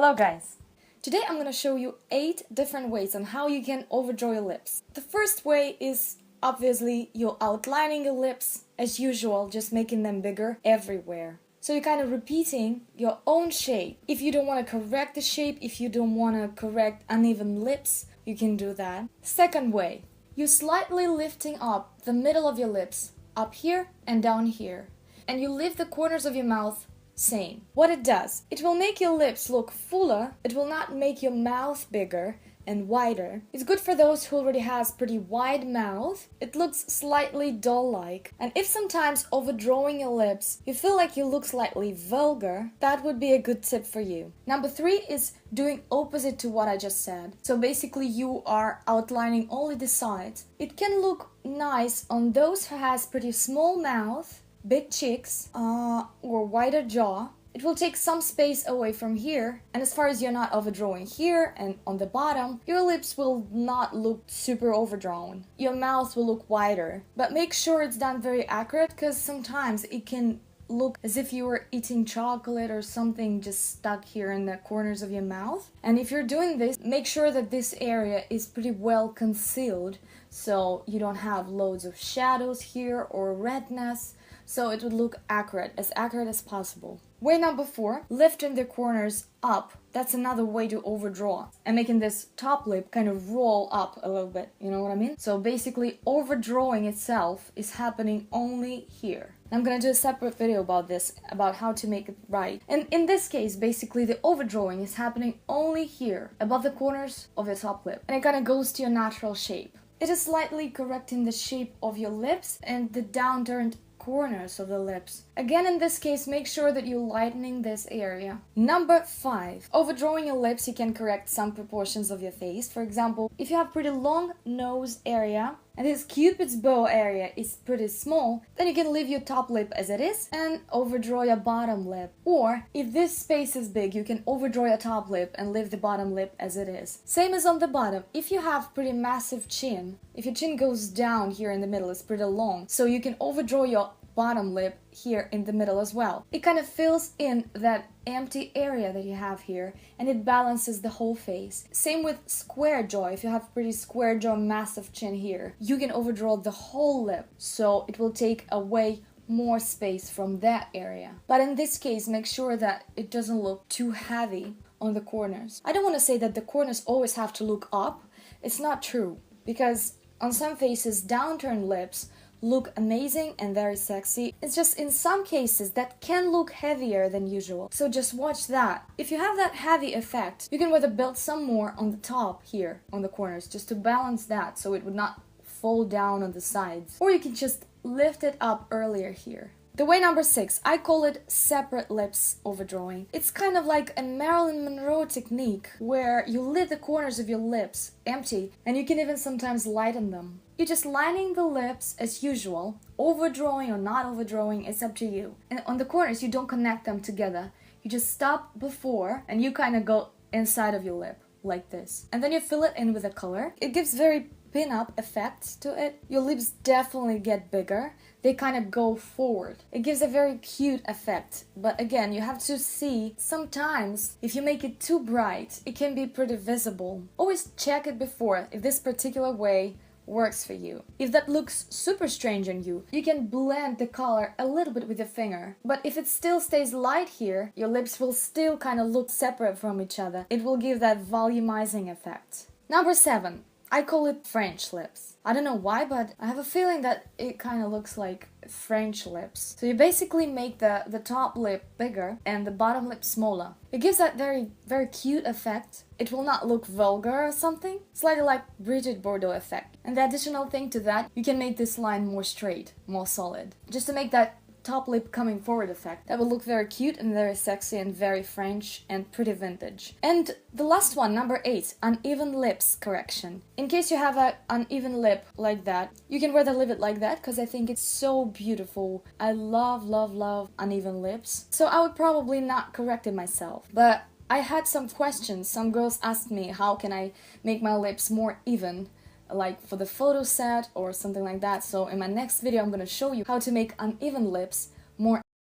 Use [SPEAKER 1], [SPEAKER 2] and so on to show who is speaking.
[SPEAKER 1] Hello guys! Today I'm going to show you 8 different ways on how you can overdraw your lips. The first way is obviously you're outlining your lips as usual, just making them bigger everywhere. So you're kind of repeating your own shape. If you don't want to correct the shape, if you don't want to correct uneven lips, you can do that. Second way, you're slightly lifting up the middle of your lips, up here and down here. And you leave the corners of your mouth same. What it does, it will make your lips look fuller, it will not make your mouth bigger and wider. It's good for those who already has pretty wide mouth. It looks slightly doll-like. And if sometimes overdrawing your lips, you feel like you look slightly vulgar, that would be a good tip for you. Number 3 is doing opposite to what I just said. So basically you are outlining only the sides. It can look nice on those who has pretty small mouth, big cheeks, or wider jaw. It will take some space away from here, and as far as you're not overdrawing here and on the bottom, your lips will not look super overdrawn. Your mouth will look wider, but make sure it's done very accurate, because sometimes it can look as if you were eating chocolate or something just stuck here in the corners of your mouth. And if you're doing this, make sure that this area is pretty well concealed, so you don't have loads of shadows here or redness, so it would look accurate as possible. Way number 4, lifting the corners up. That's another way to overdraw and making this top lip kind of roll up a little bit, you know what I mean? So basically overdrawing itself is happening only here. I'm gonna do a separate video about this, about how to make it right. And in this case, basically the overdrawing is happening only here, above the corners of your top lip. And it kind of goes to your natural shape. It is slightly correcting the shape of your lips and the downturned corners of the lips. Again, in this case, make sure that you're lightening this area. Number 5. Overdrawing your lips, you can correct some proportions of your face. For example, if you have pretty long nose area and this Cupid's bow area is pretty small, then you can leave your top lip as it is and overdraw your bottom lip. Or if this space is big, you can overdraw your top lip and leave the bottom lip as it is. Same as on the bottom. If you have pretty massive chin, if your chin goes down here in the middle, it's pretty long, so you can overdraw your bottom lip here in the middle as well. It kind of fills in that empty area that you have here and it balances the whole face. Same with square jaw. If you have pretty square jaw, massive chin here, you can overdraw the whole lip, so it will take away more space from that area. But in this case, make sure that it doesn't look too heavy on the corners. I don't want to say that the corners always have to look up. It's not true, because on some faces, downturned lips look amazing and very sexy. It's just in some cases that can look heavier than usual. So just watch that. If you have that heavy effect, you can either build some more on the top here, on the corners, just to balance that so it would not fall down on the sides. Or you can just lift it up earlier here. The way number 6, I call it separate lips overdrawing. It's kind of like a Marilyn Monroe technique where you leave the corners of your lips empty and you can even sometimes lighten them. You're just lining the lips as usual, overdrawing or not overdrawing, it's up to you. And on the corners, you don't connect them together. You just stop before and you kind of go inside of your lip like this. And then you fill it in with a color. It gives very pin-up effect to it. Your lips definitely get bigger. They kind of go forward. It gives a very cute effect. But again, you have to see, sometimes if you make it too bright, it can be pretty visible. Always check it before if this particular way works for you. If that looks super strange on you, you can blend the color a little bit with your finger. But if it still stays light here, your lips will still kind of look separate from each other. It will give that volumizing effect. Number 7. I call it French lips. I don't know why, but I have a feeling that it kind of looks like French lips. So you basically make the top lip bigger and the bottom lip smaller. It gives that very, very cute effect. It will not look vulgar or something. Slightly like Brigitte Bardot effect. And the additional thing to that, you can make this line more straight, more solid. Just to make that top lip coming forward effect. That will look very cute and very sexy and very French and pretty vintage. And the last one, number 8, uneven lips correction. In case you have an uneven lip like that, you can rather leave it like that because I think it's so beautiful. I love, love, love uneven lips. So I would probably not correct it myself. But I had some questions. Some girls asked me how can I make my lips more even, like for the photo set or something like that. So in my next video I'm going to show you how to make uneven lips more